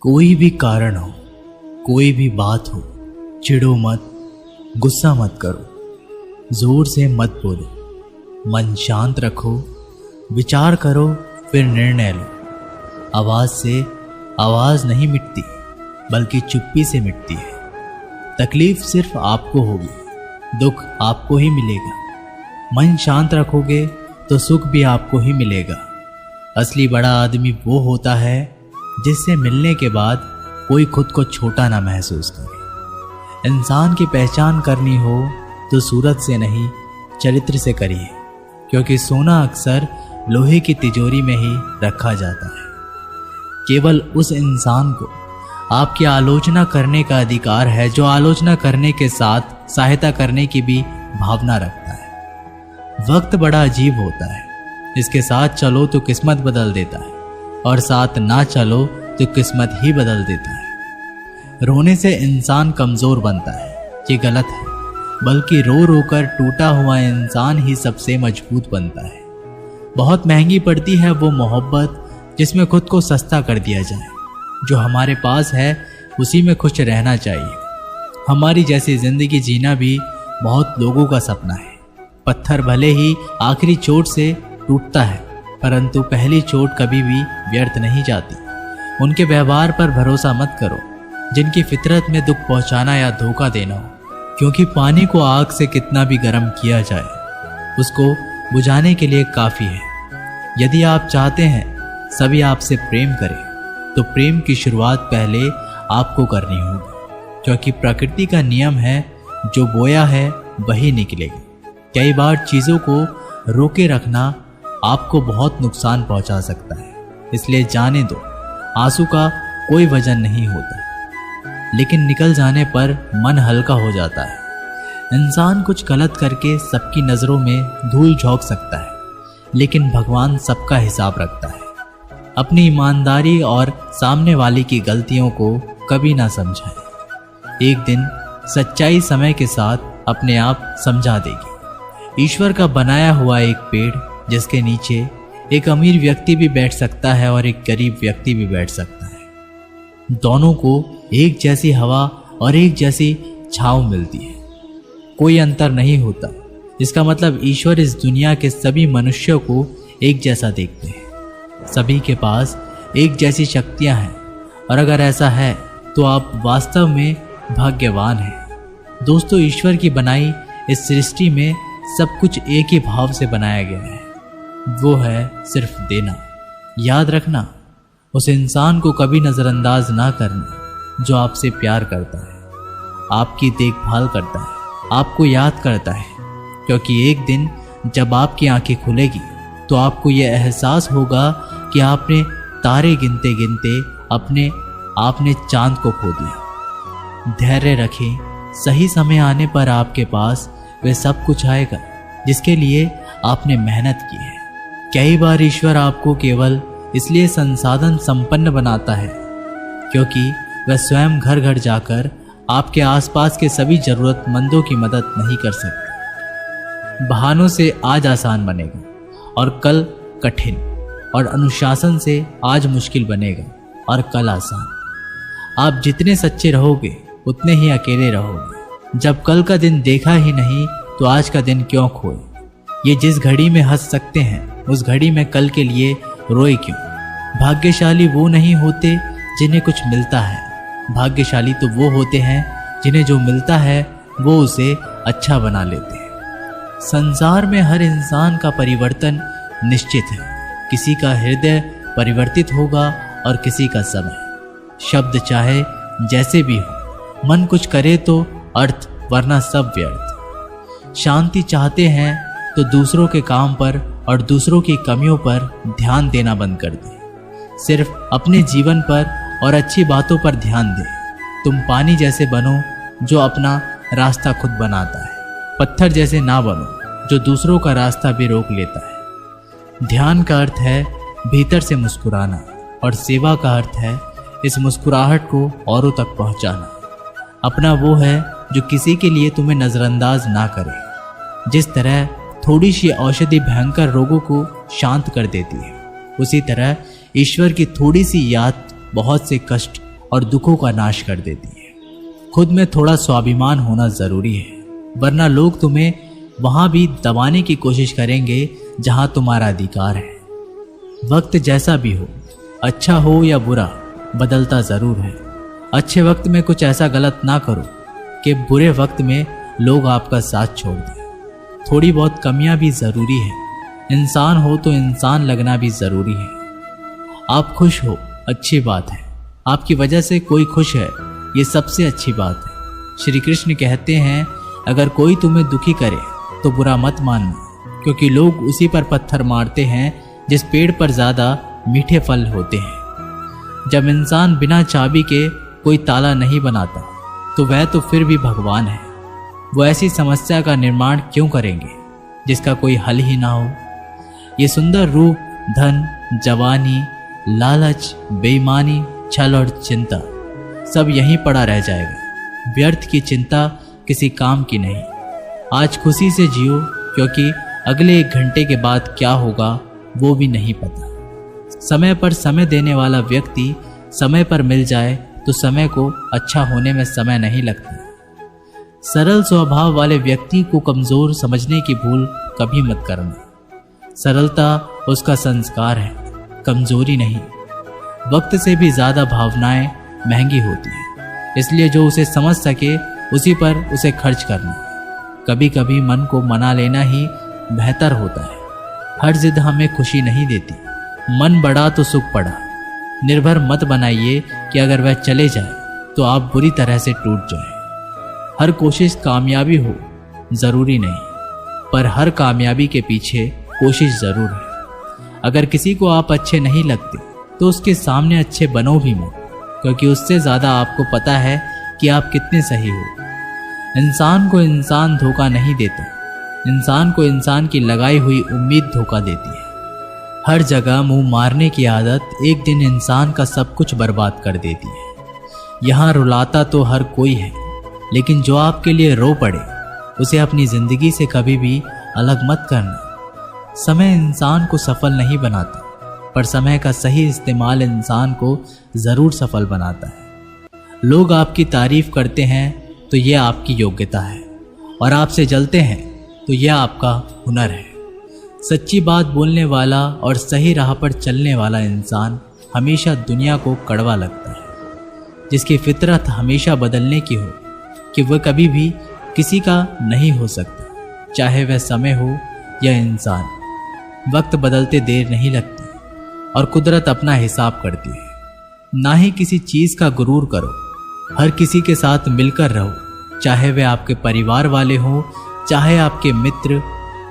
कोई भी कारण हो, कोई भी बात हो, चिढ़ो मत, गुस्सा मत करो, जोर से मत बोलो, मन शांत रखो, विचार करो, फिर निर्णय लो। आवाज से आवाज नहीं मिटती, बल्कि चुप्पी से मिटती है। तकलीफ सिर्फ आपको होगी, दुख आपको ही मिलेगा। मन शांत रखोगे तो सुख भी आपको ही मिलेगा। असली बड़ा आदमी वो होता है जिससे मिलने के बाद कोई खुद को छोटा ना महसूस करे। इंसान की पहचान करनी हो तो सूरत से नहीं, चरित्र से करिए, क्योंकि सोना अक्सर लोहे की तिजोरी में ही रखा जाता है। केवल उस इंसान को आपकी आलोचना करने का अधिकार है जो आलोचना करने के साथ सहायता करने की भी भावना रखता है। वक्त बड़ा अजीब होता है, इसके साथ चलो तो किस्मत बदल देता है, और साथ ना चलो तो किस्मत ही बदल देता है। रोने से इंसान कमजोर बनता है, ये गलत है, बल्कि रो रो कर टूटा हुआ इंसान ही सबसे मजबूत बनता है। बहुत महंगी पड़ती है वो मोहब्बत जिसमें खुद को सस्ता कर दिया जाए। जो हमारे पास है उसी में खुश रहना चाहिए। हमारी जैसी जिंदगी जीना भी बहुत लोगों का सपना है। पत्थर भले ही आखिरी चोट से टूटता है, परंतु पहली चोट कभी भी व्यर्थ नहीं जाती। उनके व्यवहार पर भरोसा मत करो जिनकी फितरत में दुख पहुंचाना या धोखा देना हो, क्योंकि पानी को आग से कितना भी गर्म किया जाए, उसको बुझाने के लिए काफी है। यदि आप चाहते हैं सभी आपसे प्रेम करें, तो प्रेम की शुरुआत पहले आपको करनी होगी, क्योंकि प्रकृति का नियम है जो बोया है वही निकलेगा। कई बार चीज़ों को रोके रखना आपको बहुत नुकसान पहुंचा सकता है, इसलिए जाने दो। आंसू का कोई वजन नहीं होता, लेकिन निकल जाने पर मन हल्का हो जाता है। इंसान कुछ गलत करके सबकी नज़रों में धूल झोंक सकता है, लेकिन भगवान सबका हिसाब रखता है। अपनी ईमानदारी और सामने वाले की गलतियों को कभी ना समझाएं। एक दिन सच्चाई समय के साथ अपने आप समझा देगी। ईश्वर का बनाया हुआ एक पेड़ जिसके नीचे एक अमीर व्यक्ति भी बैठ सकता है और एक गरीब व्यक्ति भी बैठ सकता है। दोनों को एक जैसी हवा और एक जैसी छांव मिलती है, कोई अंतर नहीं होता। इसका मतलब ईश्वर इस दुनिया के सभी मनुष्यों को एक जैसा देखते हैं। सभी के पास एक जैसी शक्तियां हैं, और अगर ऐसा है तो आप वास्तव में भाग्यवान हैं। दोस्तों, ईश्वर की बनाई इस सृष्टि में सब कुछ एक ही भाव से बनाया गया है, वो है सिर्फ देना। याद रखना, उस इंसान को कभी नज़रअंदाज ना करना जो आपसे प्यार करता है, आपकी देखभाल करता है, आपको याद करता है, क्योंकि एक दिन जब आपकी आंखें खुलेगी तो आपको यह एहसास होगा कि आपने तारे गिनते गिनते आपने चांद को खो दिया। धैर्य रखें, सही समय आने पर आपके पास वह सब कुछ आएगा जिसके लिए आपने मेहनत की है। कई बार ईश्वर आपको केवल इसलिए संसाधन संपन्न बनाता है क्योंकि वह स्वयं घर घर जाकर आपके आसपास के सभी जरूरतमंदों की मदद नहीं कर सकता। बहानों से आज आसान बनेगा और कल कठिन, और अनुशासन से आज मुश्किल बनेगा और कल आसान। आप जितने सच्चे रहोगे उतने ही अकेले रहोगे। जब कल का दिन देखा ही नहीं तो आज का दिन क्यों खोए। ये जिस घड़ी में हंस सकते हैं उस घड़ी में कल के लिए रोए क्यों। भाग्यशाली वो नहीं होते जिन्हें कुछ मिलता है, भाग्यशाली तो वो होते हैं जिन्हें जो मिलता है वो उसे अच्छा बना लेते हैं। संसार में हर इंसान का परिवर्तन निश्चित है। किसी का हृदय परिवर्तित होगा और किसी का समय। शब्द चाहे जैसे भी हो, मन कुछ करे तो अर्थ, वरना सब व्यर्थ। शांति चाहते हैं तो दूसरों के काम पर और दूसरों की कमियों पर ध्यान देना बंद कर दें। सिर्फ अपने जीवन पर और अच्छी बातों पर ध्यान दें। तुम पानी जैसे बनो जो अपना रास्ता खुद बनाता है, पत्थर जैसे ना बनो जो दूसरों का रास्ता भी रोक लेता है। ध्यान का अर्थ है भीतर से मुस्कुराना, और सेवा का अर्थ है इस मुस्कुराहट को औरों तक पहुंचाना। अपना वो है जो किसी के लिए तुम्हें नज़रअंदाज ना करे। जिस तरह थोड़ी सी औषधि भयंकर रोगों को शांत कर देती है, उसी तरह ईश्वर की थोड़ी सी याद बहुत से कष्ट और दुखों का नाश कर देती है। खुद में थोड़ा स्वाभिमान होना जरूरी है, वरना लोग तुम्हें वहां भी दबाने की कोशिश करेंगे जहां तुम्हारा अधिकार है। वक्त जैसा भी हो, अच्छा हो या बुरा, बदलता जरूर है। अच्छे वक्त में कुछ ऐसा गलत ना करो कि बुरे वक्त में लोग आपका साथ छोड़ दें। थोड़ी बहुत कमियां भी जरूरी है। इंसान हो तो इंसान लगना भी जरूरी है। आप खुश हो, अच्छी बात है। आपकी वजह से कोई खुश है, ये सबसे अच्छी बात है। श्री कृष्ण कहते हैं, अगर कोई तुम्हें दुखी करे तो बुरा मत मानना, क्योंकि लोग उसी पर पत्थर मारते हैं जिस पेड़ पर ज्यादा मीठे फल होते हैं। जब इंसान बिना चाबी के कोई ताला नहीं बनाता तो वह तो फिर भी भगवान है। वो ऐसी समस्या का निर्माण क्यों करेंगे जिसका कोई हल ही ना हो। ये सुंदर रूप, धन, जवानी, लालच, बेईमानी, छल और चिंता सब यहीं पड़ा रह जाएगा। व्यर्थ की चिंता किसी काम की नहीं। आज खुशी से जियो, क्योंकि अगले 1 घंटे के बाद क्या होगा वो भी नहीं पता। समय पर समय देने वाला व्यक्ति समय पर मिल जाए तो समय को अच्छा होने में समय नहीं लगता। सरल स्वभाव वाले व्यक्ति को कमजोर समझने की भूल कभी मत करना। सरलता उसका संस्कार है, कमजोरी नहीं। वक्त से भी ज्यादा भावनाएं महंगी होती है, इसलिए जो उसे समझ सके उसी पर उसे खर्च करना। कभी कभी मन को मना लेना ही बेहतर होता है। हर जिद हमें खुशी नहीं देती। मन बढ़ा तो सुख पड़ा। निर्भर मत बनाइए कि अगर वह चले जाए तो आप बुरी तरह से टूट जाए। हर कोशिश कामयाबी हो जरूरी नहीं, पर हर कामयाबी के पीछे कोशिश जरूर है। अगर किसी को आप अच्छे नहीं लगते तो उसके सामने अच्छे बनो भी मत, क्योंकि उससे ज्यादा आपको पता है कि आप कितने सही हो। इंसान को इंसान धोखा नहीं देता, इंसान को इंसान की लगाई हुई उम्मीद धोखा देती है। हर जगह मुंह मारने की आदत एक दिन इंसान का सब कुछ बर्बाद कर देती है। यहाँ रुलाता तो हर कोई है, लेकिन जो आपके लिए रो पड़े उसे अपनी जिंदगी से कभी भी अलग मत करना। समय इंसान को सफल नहीं बनाता, पर समय का सही इस्तेमाल इंसान को जरूर सफल बनाता है। लोग आपकी तारीफ करते हैं तो यह आपकी योग्यता है, और आपसे जलते हैं तो यह आपका हुनर है। सच्ची बात बोलने वाला और सही राह पर चलने वाला इंसान हमेशा दुनिया को कड़वा लगता है। जिसकी फितरत हमेशा बदलने की हो कि वह कभी भी किसी का नहीं हो सकता, चाहे वह समय हो या इंसान। वक्त बदलते देर नहीं लगती और कुदरत अपना हिसाब करती है। ना ही किसी चीज का गुरूर करो। हर किसी के साथ मिलकर रहो, चाहे वे आपके परिवार वाले हों, चाहे आपके मित्र।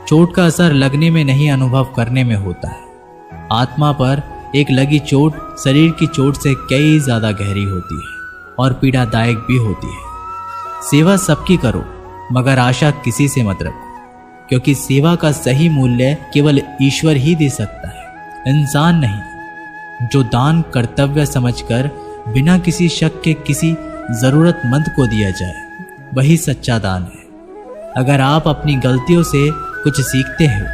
चोट का असर लगने में नहीं, अनुभव करने में होता है। आत्मा पर एक लगी चोट शरीर की चोट से कई ज्यादा गहरी होती है और पीड़ादायक भी होती है। सेवा सबकी करो, मगर आशा किसी से मत रखो, क्योंकि सेवा का सही मूल्य केवल ईश्वर ही दे सकता है, इंसान नहीं। जो दान कर्तव्य समझकर बिना किसी शक के किसी जरूरतमंद को दिया जाए, वही सच्चा दान है। अगर आप अपनी गलतियों से कुछ सीखते हो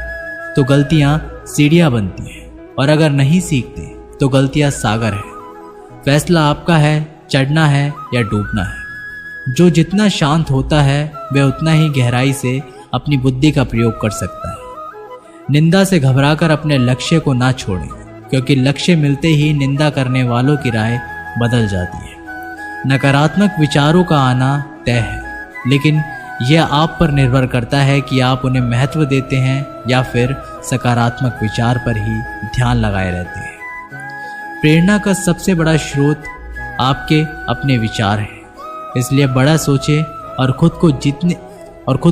तो गलतियां सीढ़ियां बनती हैं, और अगर नहीं सीखते तो गलतियां सागर है। फैसला आपका है, चढ़ना है या डूबना है। जो जितना शांत होता है वह उतना ही गहराई से अपनी बुद्धि का प्रयोग कर सकता है। निंदा से घबराकर अपने लक्ष्य को ना छोड़ें, क्योंकि लक्ष्य मिलते ही निंदा करने वालों की राय बदल जाती है। नकारात्मक विचारों का आना तय है, लेकिन यह आप पर निर्भर करता है कि आप उन्हें महत्व देते हैं या फिर सकारात्मक विचार पर ही ध्यान लगाए रहते हैं। प्रेरणा का सबसे बड़ा स्रोत आपके अपने विचार हैं, इसलिए बड़ा सोचें और खुद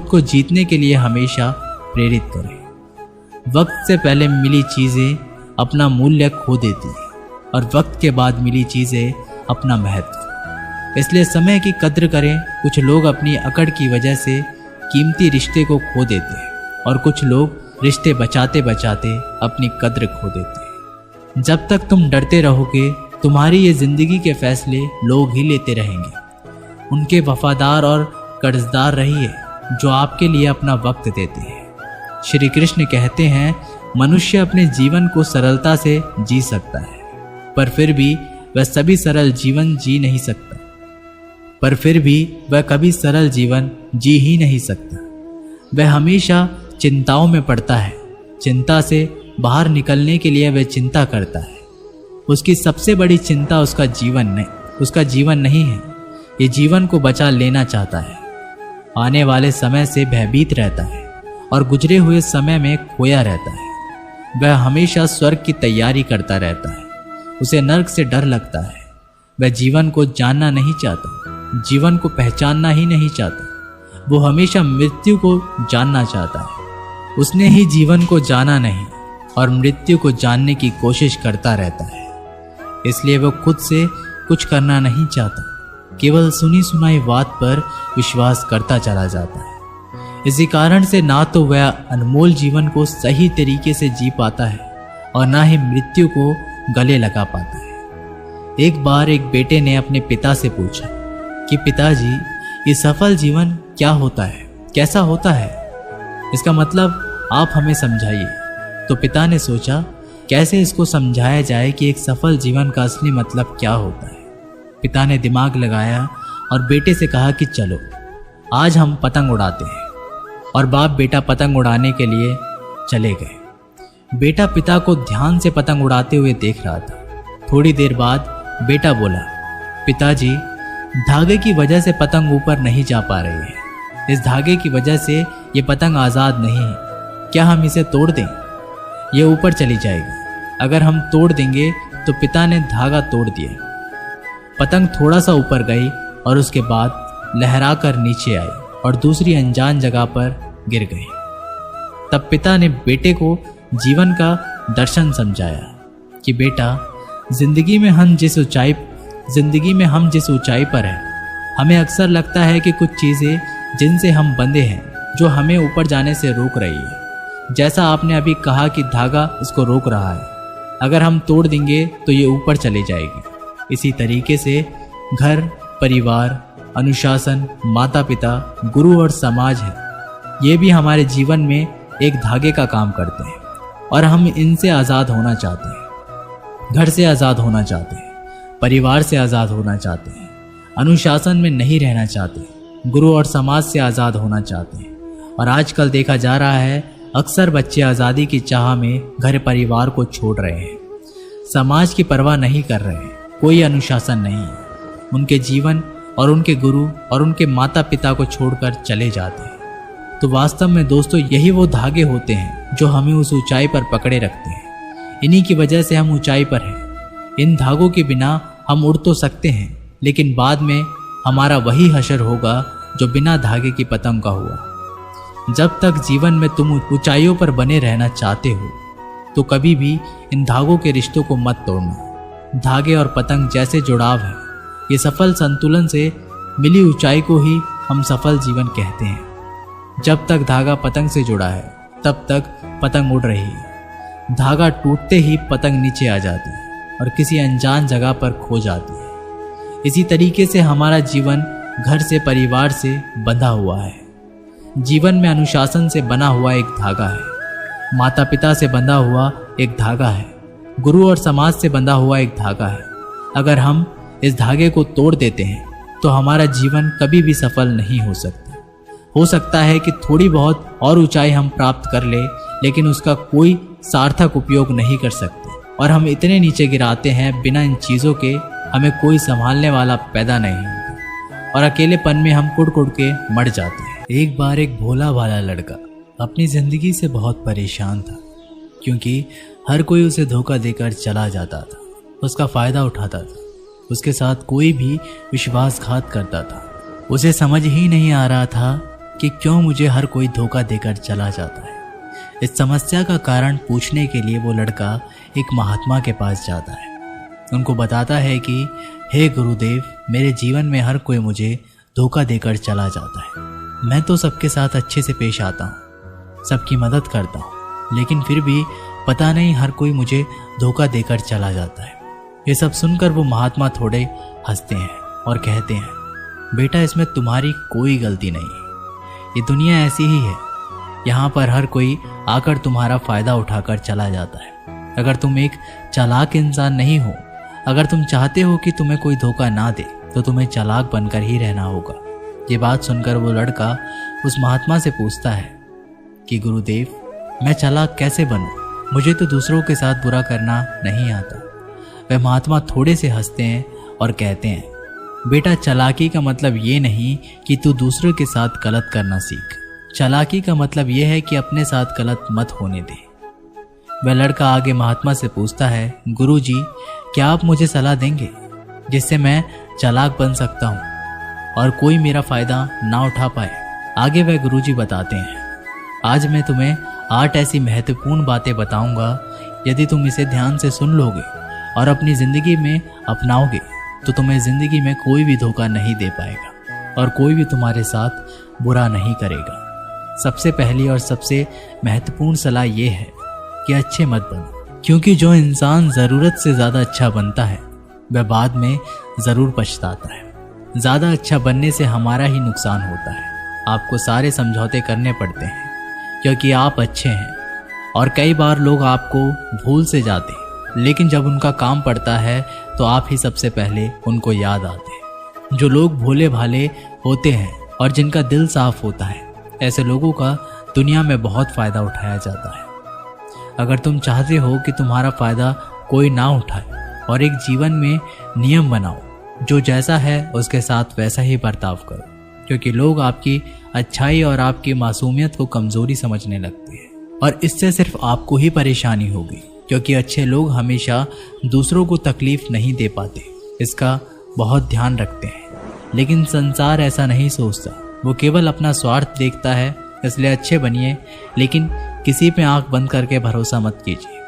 को जीतने के लिए हमेशा प्रेरित करें। वक्त से पहले मिली चीज़ें अपना मूल्य खो देती हैं, और वक्त के बाद मिली चीज़ें अपना महत्व। इसलिए समय की कद्र करें। कुछ लोग अपनी अकड़ की वजह से कीमती रिश्ते को खो देते हैं, और कुछ लोग रिश्ते बचाते बचाते अपनी कद्र खो देते हैं। जब तक तुम डरते रहोगे, तुम्हारी ये जिंदगी के फैसले लोग ही लेते रहेंगे। उनके वफादार और कर्जदार रहिए जो आपके लिए अपना वक्त देते हैं। श्री कृष्ण कहते हैं, मनुष्य अपने जीवन को सरलता से जी सकता है, पर फिर भी वह सभी सरल जीवन जी नहीं सकता, पर फिर भी वह कभी सरल जीवन जी ही नहीं सकता। वह हमेशा चिंताओं में पड़ता है। चिंता से बाहर निकलने के लिए वह चिंता करता है। उसकी सबसे बड़ी चिंता उसका जीवन नहीं है। ये जीवन को बचा लेना चाहता है। आने वाले समय से भयभीत रहता है और गुजरे हुए समय में खोया रहता है। वह हमेशा स्वर्ग की तैयारी करता रहता है। उसे नर्क से डर लगता है। वह जीवन को जानना नहीं चाहता, जीवन को पहचानना ही नहीं चाहता। वो हमेशा मृत्यु को जानना चाहता है। उसने ही जीवन को जाना नहीं और मृत्यु को जानने की कोशिश करता रहता है। इसलिए वो खुद से कुछ करना नहीं चाहता, केवल सुनी सुनाई बात पर विश्वास करता चला जाता है। इसी कारण से ना तो वह अनमोल जीवन को सही तरीके से जी पाता है और ना ही मृत्यु को गले लगा पाता है। एक बार एक बेटे ने अपने पिता से पूछा कि पिताजी, ये सफल जीवन क्या होता है, कैसा होता है? इसका मतलब आप हमें समझाइए। तो पिता ने सोचा कैसे इसको समझाया जाए कि एक सफल जीवन का असली मतलब क्या होता है। पिता ने दिमाग लगाया और बेटे से कहा कि चलो आज हम पतंग उड़ाते हैं। और बाप बेटा पतंग उड़ाने के लिए चले गए। बेटा पिता को ध्यान से पतंग उड़ाते हुए देख रहा था। थोड़ी देर बाद बेटा बोला, पिताजी, धागे की वजह से पतंग ऊपर नहीं जा पा रही है। इस धागे की वजह से ये पतंग आज़ाद नहीं है। क्या हम इसे तोड़ दें? ये ऊपर चली जाएगी। अगर हम तोड़ देंगे तो पिता ने धागा तोड़ दिया। पतंग थोड़ा सा ऊपर गई और उसके बाद लहरा कर नीचे आई और दूसरी अनजान जगह पर गिर गई। तब पिता ने बेटे को जीवन का दर्शन समझाया कि बेटा, जिंदगी में हम जिस ऊंचाई पर हैं, हमें अक्सर लगता है कि कुछ चीज़ें जिनसे हम बंधे हैं जो हमें ऊपर जाने से रोक रही है। जैसा आपने अभी कहा कि धागा इसको रोक रहा है, अगर हम तोड़ देंगे तो ये ऊपर चली जाएगी। इसी तरीके से घर, परिवार, अनुशासन, माता पिता, गुरु और समाज है, ये भी हमारे जीवन में एक धागे का काम करते हैं और हम इनसे आज़ाद होना चाहते हैं। घर से आज़ाद होना चाहते हैं, परिवार से आज़ाद होना चाहते हैं, अनुशासन में नहीं रहना चाहते, गुरु और समाज से आज़ाद होना चाहते हैं। और आजकल देखा जा रहा है अक्सर बच्चे आज़ादी की चाह में घर परिवार को छोड़ रहे हैं, समाज की परवाह नहीं कर रहे हैं, कोई अनुशासन नहीं है। उनके जीवन और उनके गुरु और उनके माता पिता को छोड़कर चले जाते हैं। तो वास्तव में दोस्तों, यही वो धागे होते हैं जो हमें उस ऊंचाई पर पकड़े रखते हैं। इन्हीं की वजह से हम ऊंचाई पर हैं। इन धागों के बिना हम उड़ तो सकते हैं, लेकिन बाद में हमारा वही हशर होगा जो बिना धागे की पतंग का हुआ। जब तक जीवन में तुम ऊंचाइयों पर बने रहना चाहते हो तो कभी भी इन धागों के रिश्तों को मत तोड़ना। धागे और पतंग जैसे जुड़ाव है, ये सफल संतुलन से मिली ऊंचाई को ही हम सफल जीवन कहते हैं। जब तक धागा पतंग से जुड़ा है तब तक पतंग उड़ रही है। धागा टूटते ही पतंग नीचे आ जाती है और किसी अनजान जगह पर खो जाती है। इसी तरीके से हमारा जीवन घर से, परिवार से बंधा हुआ है। जीवन में अनुशासन से बना हुआ एक धागा है, माता पिता से बंधा हुआ एक धागा है, गुरु और समाज से बंधा हुआ एक धागा है। अगर हम इस धागे को तोड़ देते हैं तो हमारा जीवन कभी भी सफल नहीं हो सकता। हो सकता है कि थोड़ी बहुत और ऊंचाई हम प्राप्त कर ले, लेकिन उसका कोई सार्थक उपयोग नहीं कर सकते और हम इतने नीचे गिराते हैं, बिना इन चीज़ों के हमें कोई संभालने वाला पैदा नहीं होता और अकेलेपन में हम कुड़ कुड़ के मर जाते हैं। एक बार एक भोला भाला लड़का अपनी ज़िंदगी से बहुत परेशान था, क्योंकि हर कोई उसे धोखा देकर चला जाता था, उसका फ़ायदा उठाता था, उसके साथ कोई भी विश्वासघात करता था। उसे समझ ही नहीं आ रहा था कि क्यों मुझे हर कोई धोखा देकर चला जाता है। इस समस्या का कारण पूछने के लिए वो लड़का एक महात्मा के पास जाता है। उनको बताता है कि हे गुरुदेव, मेरे जीवन में हर कोई मुझे धोखा देकर चला जाता है। मैं तो सबके साथ अच्छे से पेश आता हूँ, सबकी मदद करता हूँ, लेकिन फिर भी पता नहीं हर कोई मुझे धोखा देकर चला जाता है। ये सब सुनकर वो महात्मा थोड़े हंसते हैं और कहते हैं, बेटा, इसमें तुम्हारी कोई गलती नहीं है। ये दुनिया ऐसी ही है, यहाँ पर हर कोई आकर तुम्हारा फ़ायदा उठाकर चला जाता है। अगर तुम एक चालाक इंसान नहीं हो, अगर तुम चाहते हो कि तुम्हें कोई धोखा ना दे तो तुम्हें चालाक बनकर ही रहना होगा। ये बात सुनकर वो लड़का उस महात्मा से पूछता है कि गुरुदेव, मैं चालाक कैसे बनूं? मुझे तो दूसरों के साथ बुरा करना नहीं आता। वह महात्मा थोड़े से हंसते हैं और कहते हैं, बेटा, चालाकी का मतलब ये नहीं कि तू दूसरों के साथ गलत करना सीख। चालाकी का मतलब यह है कि अपने साथ गलत मत होने दे। वह लड़का आगे महात्मा से पूछता है, गुरुजी, क्या आप मुझे सलाह देंगे जिससे मैं चालाक बन सकता हूँ और कोई मेरा फायदा ना उठा पाए? आगे वह गुरुजी बताते हैं, आज मैं तुम्हें 8 ऐसी महत्वपूर्ण बातें बताऊंगा। यदि तुम इसे ध्यान से सुन लोगे और अपनी जिंदगी में अपनाओगे तो तुम्हें जिंदगी में कोई भी धोखा नहीं दे पाएगा और कोई भी तुम्हारे साथ बुरा नहीं करेगा। सबसे पहली और सबसे महत्वपूर्ण सलाह यह है कि अच्छे मत बनो, क्योंकि जो इंसान ज़रूरत से ज़्यादा अच्छा बनता है वह बाद में ज़रूर पछताता है। ज़्यादा अच्छा बनने से हमारा ही नुकसान होता है। आपको सारे समझौते करने पड़ते हैं क्योंकि आप अच्छे हैं, और कई बार लोग आपको भूल से जाते हैं, लेकिन जब उनका काम पड़ता है तो आप ही सबसे पहले उनको याद आते हैं। जो लोग भोले भाले होते हैं और जिनका दिल साफ होता है, ऐसे लोगों का दुनिया में बहुत फ़ायदा उठाया जाता है। अगर तुम चाहते हो कि तुम्हारा फ़ायदा कोई ना उठाए और एक जीवन में नियम बनाओ, जो जैसा है उसके साथ वैसा ही बर्ताव करो, क्योंकि लोग आपकी अच्छाई और आपकी मासूमियत को कमज़ोरी समझने लगते हैं और इससे सिर्फ आपको ही परेशानी होगी, क्योंकि अच्छे लोग हमेशा दूसरों को तकलीफ नहीं दे पाते। इसका बहुत ध्यान रखते हैं, लेकिन संसार ऐसा नहीं सोचता। वो केवल अपना स्वार्थ देखता है। इसलिए अच्छे बनिए, लेकिन किसी पे आंख बंद करके भरोसा मत कीजिए।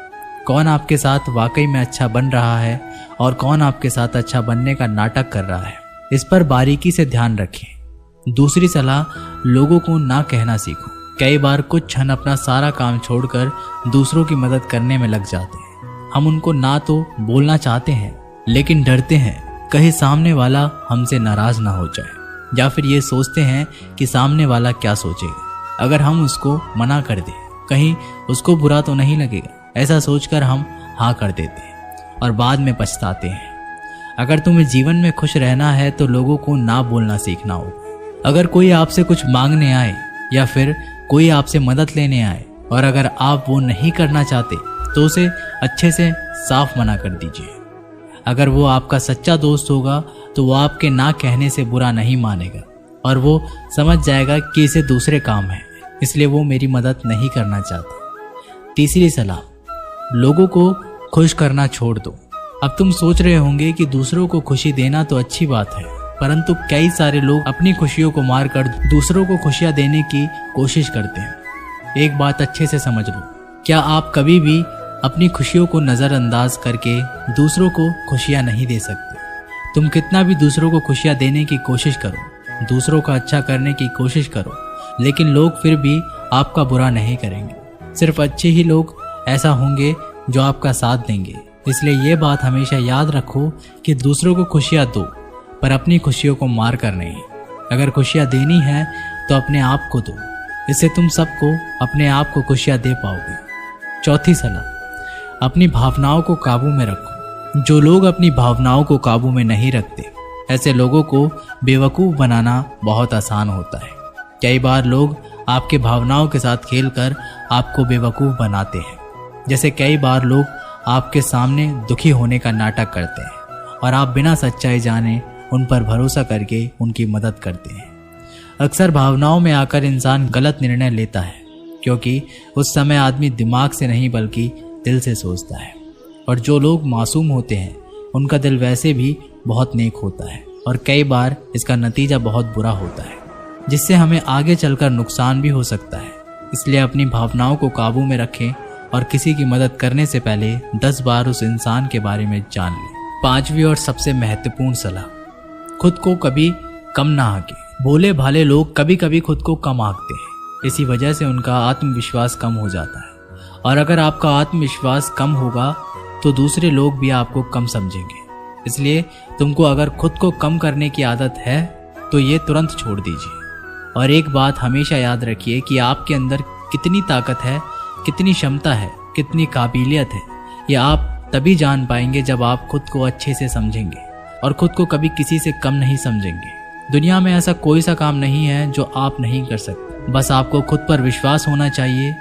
कौन आपके साथ वाकई में अच्छा बन रहा है और कौन आपके साथ अच्छा बनने का नाटक कर रहा है, इस पर बारीकी से ध्यान रखें। दूसरी सलाह, लोगों को ना कहना सीखो। कई बार कुछ क्षण अपना सारा काम छोड़कर दूसरों की मदद करने में लग जाते हैं। हम उनको ना तो बोलना चाहते हैं, लेकिन डरते हैं कहीं सामने वाला हमसे नाराज ना हो जाए, या फिर ये सोचते हैं कि सामने वाला क्या सोचेगा अगर हम उसको मना कर दें, कहीं उसको बुरा तो नहीं लगेगा। ऐसा सोचकर हम हाँ कर देते हैं और बाद में पछताते हैं। अगर तुम्हें जीवन में खुश रहना है तो लोगों को ना बोलना सीखना होगा। अगर कोई आपसे कुछ मांगने आए या फिर कोई आपसे मदद लेने आए और अगर आप वो नहीं करना चाहते तो उसे अच्छे से साफ मना कर दीजिए। अगर वो आपका सच्चा दोस्त होगा तो वो आपके ना कहने से बुरा नहीं मानेगा और वो समझ जाएगा कि इसे दूसरे काम है, इसलिए वो मेरी मदद नहीं करना चाहता। तीसरी सलाह, लोगों को खुश करना छोड़ दो। अब तुम सोच रहे होंगे कि दूसरों को खुशी देना तो अच्छी बात है, परंतु कई सारे लोग अपनी खुशियों को मारकर दूसरों को खुशियां देने की कोशिश करते हैं। एक बात अच्छे से समझ लो, क्या आप कभी भी अपनी खुशियों को नज़रअंदाज करके दूसरों को खुशियां नहीं दे सकते। तुम कितना भी दूसरों को खुशियां देने की कोशिश करो, दूसरों का अच्छा करने की कोशिश करो, लेकिन लोग फिर भी आपका बुरा नहीं करेंगे। सिर्फ अच्छे ही लोग ऐसा होंगे जो आपका साथ देंगे। इसलिए ये बात हमेशा याद रखो कि दूसरों को खुशियां दो, पर अपनी खुशियों को मार कर नहीं। अगर खुशियां देनी है तो अपने आप को दो, इससे तुम सबको अपने आप को खुशियां दे पाओगे। चौथी सलाह, अपनी भावनाओं को काबू में रखो। जो लोग अपनी भावनाओं को काबू में नहीं रखते, ऐसे लोगों को बेवकूफ़ बनाना बहुत आसान होता है। कई बार लोग आपके भावनाओं के साथ खेलकर आपको बेवकूफ़ बनाते हैं। जैसे कई बार लोग आपके सामने दुखी होने का नाटक करते हैं और आप बिना सच्चाई जाने उन पर भरोसा करके उनकी मदद करते हैं। अक्सर भावनाओं में आकर इंसान गलत निर्णय लेता है, क्योंकि उस समय आदमी दिमाग से नहीं बल्कि दिल से सोचता है। और जो लोग मासूम होते हैं उनका दिल वैसे भी बहुत नेक होता है और कई बार इसका नतीजा बहुत बुरा होता है, जिससे हमें आगे चलकर नुकसान भी हो सकता है। इसलिए अपनी भावनाओं को काबू में रखें और किसी की मदद करने से पहले 10 बार उस इंसान के बारे में जान लें। पांचवी और सबसे महत्वपूर्ण सलाह, खुद को कभी कम ना आंके। भोले भाले लोग कभी कभी खुद को कम आंकते हैं, इसी वजह से उनका आत्मविश्वास कम हो जाता है। और अगर आपका आत्मविश्वास कम होगा तो दूसरे लोग भी आपको कम समझेंगे। इसलिए तुमको अगर खुद को कम करने की आदत है तो ये तुरंत छोड़ दीजिए। और एक बात हमेशा याद रखिए कि आपके अंदर कितनी ताकत है, कितनी क्षमता है, कितनी काबिलियत है, यह आप तभी जान पाएंगे जब आप खुद को अच्छे से समझेंगे और खुद को कभी किसी से कम नहीं समझेंगे। दुनिया में ऐसा कोई सा काम नहीं है जो आप नहीं कर सकते, बस आपको खुद पर विश्वास होना चाहिए।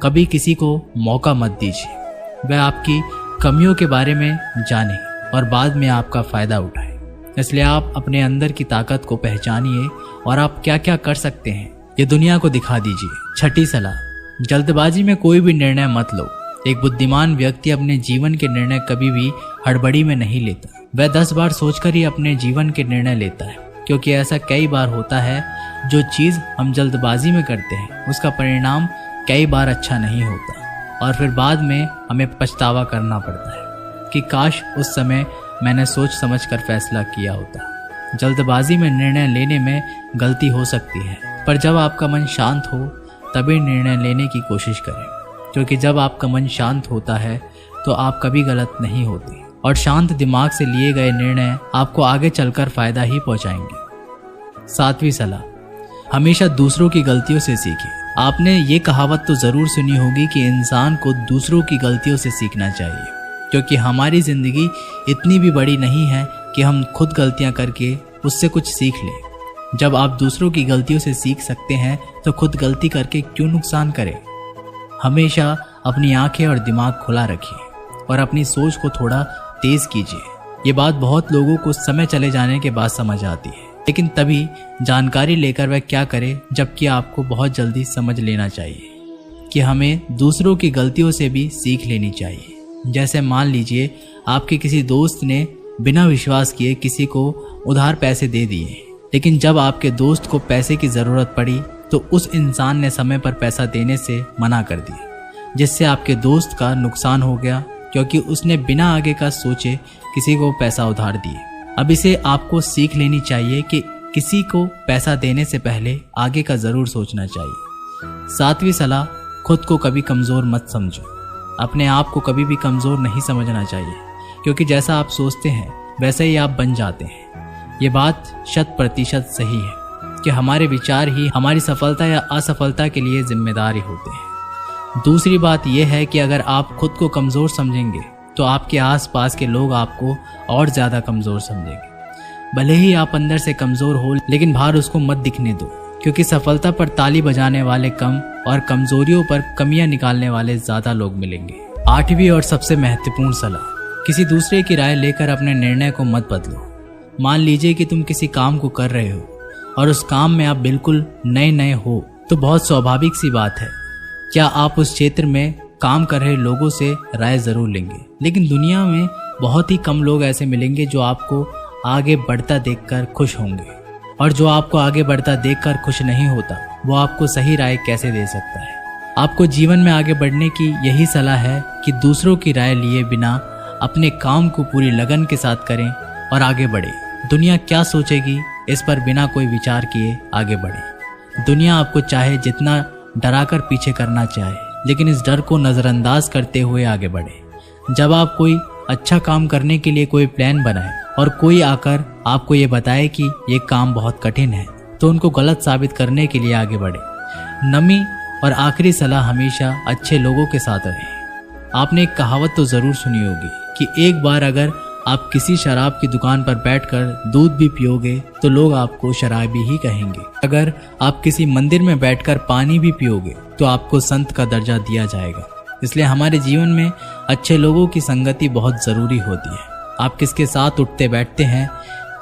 कभी किसी को मौका मत दीजिए वह आपकी कमियों के बारे में जाने और बाद में आपका फ़ायदा उठाए। इसलिए आप अपने अंदर की ताकत को पहचानिए और आप क्या क्या कर सकते हैं ये दुनिया को दिखा दीजिए। छठी सलाह, जल्दबाजी में कोई भी निर्णय मत लो। एक बुद्धिमान व्यक्ति अपने जीवन के निर्णय कभी भी हड़बड़ी में नहीं लेता। वह 10 बार सोचकर ही अपने जीवन के निर्णय लेता है, क्योंकि ऐसा कई बार होता है जो चीज़ हम जल्दबाजी में करते हैं उसका परिणाम कई बार अच्छा नहीं होता और फिर बाद में हमें पछतावा करना पड़ता है कि काश उस समय मैंने सोच समझकर फैसला किया होता। जल्दबाजी में निर्णय लेने में गलती हो सकती है, पर जब आपका मन शांत हो तभी निर्णय लेने की कोशिश करें, क्योंकि जब आपका मन शांत होता है तो आप कभी गलत नहीं होते और शांत दिमाग से लिए गए निर्णय आपको आगे चलकर फायदा ही पहुंचाएंगे। 7वीं सलाह, हमेशा दूसरों की गलतियों से सीखें। आपने ये कहावत तो ज़रूर सुनी होगी कि इंसान को दूसरों की गलतियों से सीखना चाहिए, क्योंकि हमारी ज़िंदगी इतनी भी बड़ी नहीं है कि हम खुद गलतियां करके उससे कुछ सीख लें। जब आप दूसरों की गलतियों से सीख सकते हैं तो खुद गलती करके क्यों नुकसान करें। हमेशा अपनी आंखें और दिमाग खुला रखिए और अपनी सोच को थोड़ा तेज कीजिए। ये बात बहुत लोगों को समय चले जाने के बाद समझ आती है, लेकिन तभी जानकारी लेकर वह क्या करे, जबकि आपको बहुत जल्दी समझ लेना चाहिए कि हमें दूसरों की गलतियों से भी सीख लेनी चाहिए। जैसे मान लीजिए आपके किसी दोस्त ने बिना विश्वास किए किसी को उधार पैसे दे दिए, लेकिन जब आपके दोस्त को पैसे की ज़रूरत पड़ी तो उस इंसान ने समय पर पैसा देने से मना कर दिया, जिससे आपके दोस्त का नुकसान हो गया, क्योंकि उसने बिना आगे का सोचे किसी को पैसा उधार दिए। अब इसे आपको सीख लेनी चाहिए कि किसी को पैसा देने से पहले आगे का ज़रूर सोचना चाहिए। 7वीं सलाह, खुद को कभी कमज़ोर मत समझो। अपने आप को कभी भी कमज़ोर नहीं समझना चाहिए, क्योंकि जैसा आप सोचते हैं वैसे ही आप बन जाते हैं। ये बात 100% सही है कि हमारे विचार ही हमारी सफलता या असफलता के लिए जिम्मेदार होते हैं। दूसरी बात यह है कि अगर आप खुद को कमज़ोर समझेंगे तो आपके आसपास के लोग आपको और ज़्यादा कमज़ोर समझेंगे। भले ही आप अंदर से कमज़ोर हो, लेकिन बाहर उसको मत दिखने दो, क्योंकि सफलता पर ताली बजाने वाले कम और कमज़ोरियों पर कमियां निकालने वाले ज़्यादा लोग मिलेंगे। 8वीं और सबसे महत्वपूर्ण सलाह, किसी दूसरे की राय लेकर अपने निर्णय को मत बदलो। मान लीजिए कि तुम किसी काम को कर रहे हो और उस काम में आप बिल्कुल नए हो, तो बहुत स्वाभाविक सी बात है क्या आप उस क्षेत्र में काम कर रहे लोगों से राय ज़रूर लेंगे। लेकिन दुनिया में बहुत ही कम लोग ऐसे मिलेंगे जो आपको आगे बढ़ता देखकर खुश होंगे, और जो आपको आगे बढ़ता देखकर खुश नहीं होता वो आपको सही राय कैसे दे सकता है। आपको जीवन में आगे बढ़ने की यही सलाह है कि दूसरों की राय लिए बिना अपने काम को पूरी लगन के साथ करें और आगे बढ़े। दुनिया क्या सोचेगी इस पर बिना कोई विचार किए आगे बढ़े। दुनिया आपको चाहे जितना डराकर पीछे करना चाहे, लेकिन इस डर को नज़रअंदाज करते हुए आगे बढ़े। जब आप कोई अच्छा काम करने के लिए कोई प्लान बनाए और कोई आकर आपको ये बताए कि ये काम बहुत कठिन है, तो उनको गलत साबित करने के लिए आगे बढ़े। 9वीं और आखिरी सलाह, हमेशा अच्छे लोगों के साथ रहें। आपने एक कहावत तो ज़रूर सुनी होगी कि एक बार अगर आप किसी शराब की दुकान पर बैठकर दूध भी पियोगे तो लोग आपको शराबी ही कहेंगे। अगर आप किसी मंदिर में बैठकर पानी भी पियोगे तो आपको संत का दर्जा दिया जाएगा। इसलिए हमारे जीवन में अच्छे लोगों की संगति बहुत ज़रूरी होती है। आप किसके साथ उठते बैठते हैं,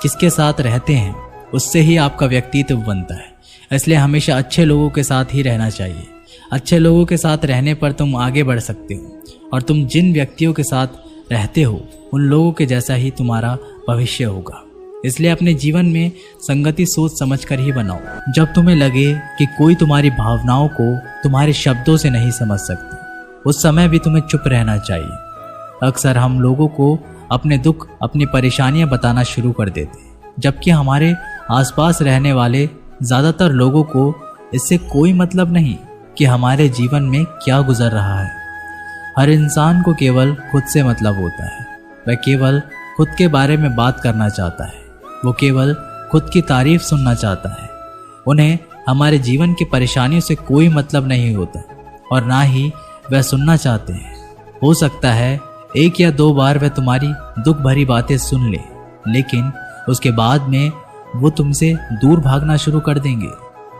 किसके साथ रहते हैं, उससे ही आपका व्यक्तित्व बनता है। इसलिए हमेशा अच्छे लोगों के साथ ही रहना चाहिए। अच्छे लोगों के साथ रहने पर तुम आगे बढ़ सकते हो, और तुम जिन व्यक्तियों के साथ रहते हो उन लोगों के जैसा ही तुम्हारा भविष्य होगा। इसलिए अपने जीवन में संगति सोच समझकर ही बनाओ। जब तुम्हें लगे कि कोई तुम्हारी भावनाओं को तुम्हारे शब्दों से नहीं समझ सकते, उस समय भी तुम्हें चुप रहना चाहिए। अक्सर हम लोगों को अपने दुख, अपनी परेशानियां बताना शुरू कर देते, जबकि हमारे आसपास रहने वाले ज़्यादातर लोगों को इससे कोई मतलब नहीं कि हमारे जीवन में क्या गुजर रहा है। हर इंसान को केवल खुद से मतलब होता है। वह केवल खुद के बारे में बात करना चाहता है। वो केवल खुद की तारीफ सुनना चाहता है। उन्हें हमारे जीवन की परेशानियों से कोई मतलब नहीं होता, और ना ही वह सुनना चाहते हैं। हो सकता है 1 या 2 बार वह तुम्हारी दुख भरी बातें सुन ले, लेकिन उसके बाद में वो तुमसे दूर भागना शुरू कर देंगे,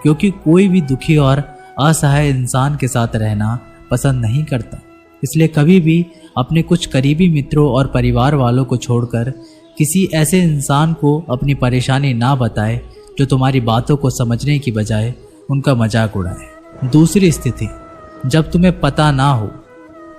क्योंकि कोई भी दुखी और असहाय इंसान के साथ रहना पसंद नहीं करता। इसलिए कभी भी अपने कुछ करीबी मित्रों और परिवार वालों को छोड़कर किसी ऐसे इंसान को अपनी परेशानी ना बताए जो तुम्हारी बातों को समझने की बजाय उनका मजाक उड़ाए। दूसरी स्थिति, जब तुम्हें पता ना हो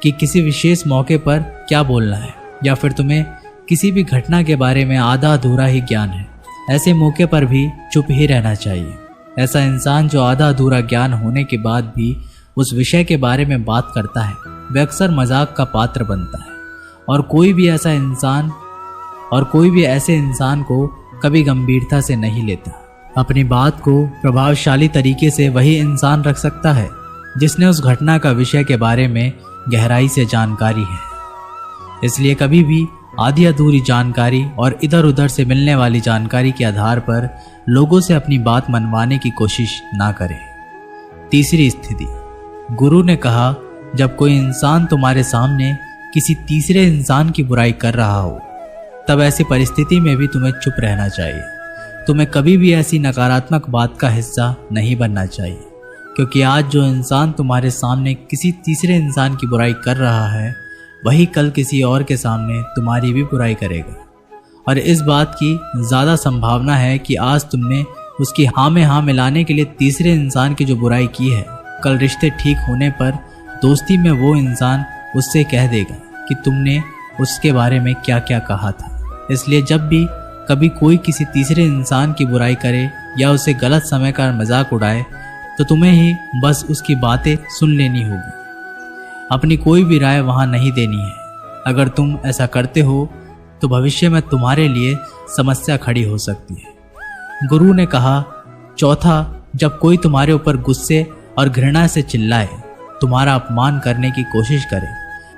कि किसी विशेष मौके पर क्या बोलना है, या फिर तुम्हें किसी भी घटना के बारे में आधा अधूरा ही ज्ञान है, ऐसे मौके पर भी चुप ही रहना चाहिए। ऐसा इंसान जो आधा अधूरा ज्ञान होने के बाद भी उस विषय के बारे में बात करता है, वह अक्सर मजाक का पात्र बनता है, और कोई भी ऐसे इंसान को कभी गंभीरता से नहीं लेता। अपनी बात को प्रभावशाली तरीके से वही इंसान रख सकता है जिसने उस घटना का विषय के बारे में गहराई से जानकारी है। इसलिए कभी भी आधी अधूरी जानकारी और इधर उधर से मिलने वाली जानकारी के आधार पर लोगों से अपनी बात मनवाने की कोशिश ना करें। तीसरी स्थिति, गुरु ने कहा, जब कोई इंसान तुम्हारे सामने किसी तीसरे इंसान की बुराई कर रहा हो, तब ऐसी परिस्थिति में भी तुम्हें चुप रहना चाहिए। तुम्हें कभी भी ऐसी नकारात्मक बात का हिस्सा नहीं बनना चाहिए, क्योंकि आज जो इंसान तुम्हारे सामने किसी तीसरे इंसान की बुराई कर रहा है, वही कल किसी और के सामने तुम्हारी भी बुराई करेगा। और इस बात की ज़्यादा संभावना है कि आज तुमने उसकी हाँ में हाँ मिलाने के लिए तीसरे इंसान की जो बुराई की है, कल रिश्ते ठीक होने पर दोस्ती में वो इंसान उससे कह देगा कि तुमने उसके बारे में क्या क्या कहा था। इसलिए जब भी कभी कोई किसी तीसरे इंसान की बुराई करे या उसे गलत समय का मजाक उड़ाए, तो तुम्हें ही बस उसकी बातें सुन लेनी होगी, अपनी कोई भी राय वहाँ नहीं देनी है। अगर तुम ऐसा करते हो तो भविष्य में तुम्हारे लिए समस्या खड़ी हो सकती है। गुरु ने कहा, चौथा, जब कोई तुम्हारे ऊपर गुस्से और घृणा से चिल्लाए, तुम्हारा अपमान करने की कोशिश करे,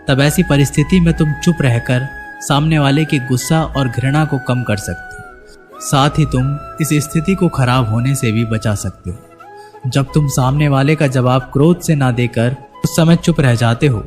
तब ऐसी परिस्थिति में तुम चुप रहकर सामने वाले के गुस्सा और घृणा को कम कर सकते हो। साथ ही तुम इस स्थिति को खराब होने से भी बचा सकते हो। जब तुम सामने वाले का जवाब क्रोध से ना देकर उस समय चुप रह जाते हो,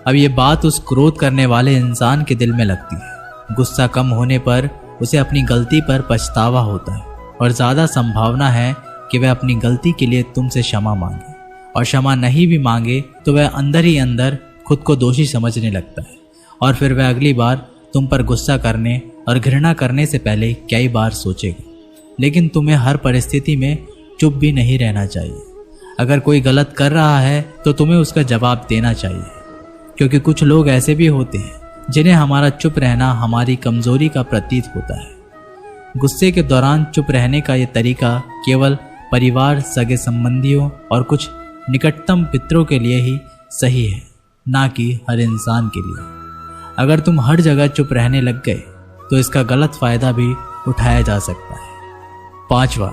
अब ये बात उस क्रोध करने वाले इंसान के दिल में लगती है। गुस्सा कम होने पर उसे अपनी गलती पर पछतावा होता है, और ज़्यादा संभावना है कि वह अपनी गलती के लिए तुमसे क्षमा मांगे, और क्षमा नहीं भी मांगे तो वह अंदर ही अंदर खुद को दोषी समझने लगता है, और फिर वह अगली बार तुम पर गुस्सा करने और घृणा करने से पहले कई बार सोचेगा। लेकिन तुम्हें हर परिस्थिति में चुप भी नहीं रहना चाहिए। अगर कोई गलत कर रहा है तो तुम्हें उसका जवाब देना चाहिए, क्योंकि कुछ लोग ऐसे भी होते हैं जिन्हें हमारा चुप रहना हमारी कमजोरी का प्रतीत होता है। गुस्से के दौरान चुप रहने का ये तरीका केवल परिवार, सगे संबंधियों और कुछ निकटतम पितरों के लिए ही सही है, ना कि हर इंसान के लिए। अगर तुम हर जगह चुप रहने लग गए तो इसका गलत फायदा भी उठाया जा सकता है। पांचवा,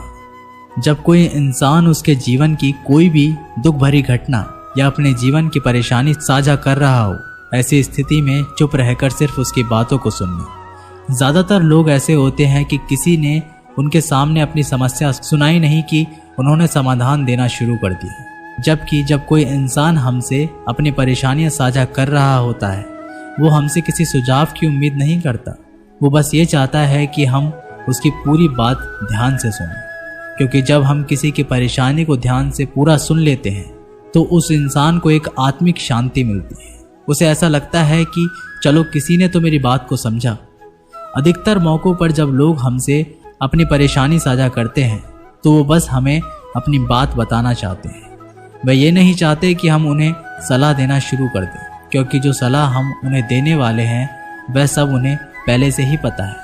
जब कोई इंसान उसके जीवन की कोई भी दुख भरी घटना या अपने जीवन की परेशानी साझा कर रहा हो, ऐसी स्थिति में चुप रहकर सिर्फ उसकी बातों को सुनना। ज़्यादातर लोग ऐसे होते हैं कि किसी ने उनके सामने अपनी समस्या सुनाई नहीं कि उन्होंने समाधान देना शुरू कर दिया। जबकि जब कोई इंसान हमसे अपनी परेशानियां साझा कर रहा होता है, वो हमसे किसी सुझाव की उम्मीद नहीं करता। वो बस ये चाहता है कि हम उसकी पूरी बात ध्यान से सुनें, क्योंकि जब हम किसी की परेशानी को ध्यान से पूरा सुन लेते हैं तो उस इंसान को एक आत्मिक शांति मिलती है। उसे ऐसा लगता है कि चलो किसी ने तो मेरी बात को समझा। अधिकतर मौक़ों पर जब लोग हमसे अपनी परेशानी साझा करते हैं तो वो बस हमें अपनी बात बताना चाहते हैं। वे ये नहीं चाहते कि हम उन्हें सलाह देना शुरू कर दें, क्योंकि जो सलाह हम उन्हें देने वाले हैं वह सब उन्हें पहले से ही पता है।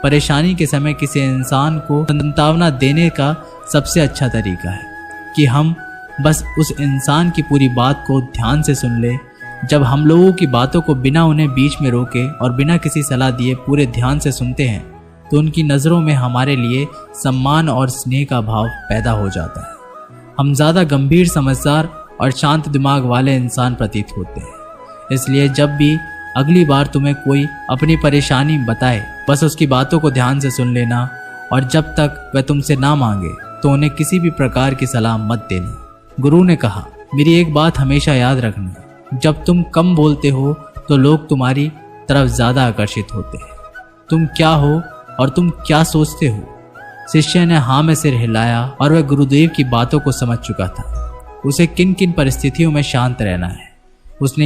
परेशानी के समय किसी इंसान को सांत्वना देने का सबसे अच्छा तरीका है कि हम बस उस इंसान की पूरी बात को ध्यान से सुन ले। जब हम लोगों की बातों को बिना उन्हें बीच में रोके और बिना किसी सलाह दिए पूरे ध्यान से सुनते हैं तो उनकी नज़रों में हमारे लिए सम्मान और स्नेह का भाव पैदा हो जाता है। हम ज़्यादा गंभीर, समझदार और शांत दिमाग वाले इंसान प्रतीत होते हैं। इसलिए जब भी अगली बार तुम्हें कोई अपनी परेशानी बताए, बस उसकी बातों को ध्यान से सुन लेना, और जब तक वह तुमसे ना मांगे तो उन्हें किसी भी प्रकार की सलाह मत देना। गुरु ने कहा, मेरी एक बात हमेशा याद रखना, जब तुम कम बोलते हो तो लोग तुम्हारी तरफ ज्यादा आकर्षित होते हैं। तुम क्या हो और तुम क्या सोचते हो? शिष्य ने हाँ में सिर हिलाया और वह गुरुदेव की बातों को समझ चुका था। उसे किन किन परिस्थितियों में शांत रहना है। उसने